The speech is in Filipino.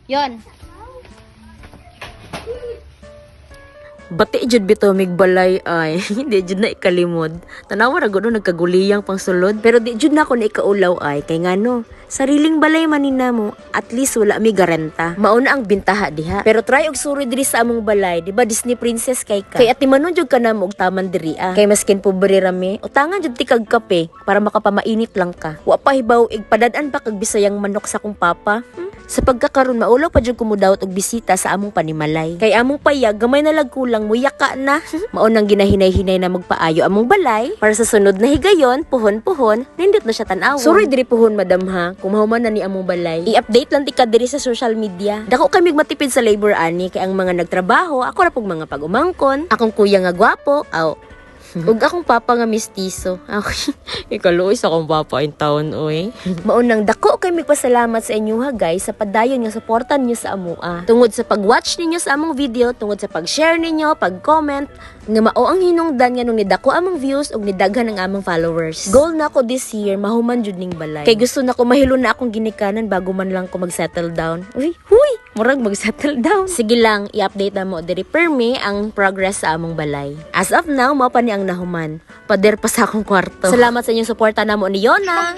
Yon. Bati jud bitaw mig balay ay hindi jud na ikalimod. Tanawa ra gud nagkaguliyang pang sulod pero di jud na ako na ikaulaw ay kay ngano sariling balay manina mo at least wala mi garanta. Mauna ang bintaha diha. Pero try og suri diri sa among balay, di ba Disney princess kay ka. Kay ati manon jud ka na mo og taman diri ah. Kay maskin pobre rami, utangan jud ti kag kape para makapamainit lang ka. Wa pa hibaw igpadad-an pa kag bisayang manok sa kong papa. Sa pagkakaroon maulaw pa jud kumudawat og bisita sa among panimalay. Kay among payag gamay na lag kulang muyaka na. Maunang ginahinay-hinay na magpaayo among balay para sa sunod na higayon, puhon-puhon, nindot na siya tan-aw. Sorry diri puhon madam ha, kung mahuman na ni among balay. I-update lang ti ka diri sa social media. Dako kami matipid sa labor ani kay ang mga nagtrabaho, ako ra pug mga pag-umangkon, akong kuya nga gwapo, aw ug akong papa nga mistiso. Ikaluoy sa akong papa in town, oy. Maunang dako kay magpasalamat sa inyo ha guys sa padayon nga suportan niyo sa amua. Tungod sa pag-watch ninyo sa among video, tungod sa pag-share ninyo, pag-comment, nga mao ang hinungdan nga nung nidako among views ug nidaghan ang among followers. Goal na ko this year mahuman jud ning balay. Kay gusto na ko mahilo na akong ginikanan bago man lang ko mag-settle down. Uy, huy, murag mag-settle down. Sige lang, i-update na mo diri permi ang progress sa among balay. As of now, mao pa ni ang nahuman. Pader pa sa akong kwarto. Salamat sa inyong suporta namo ni Yona.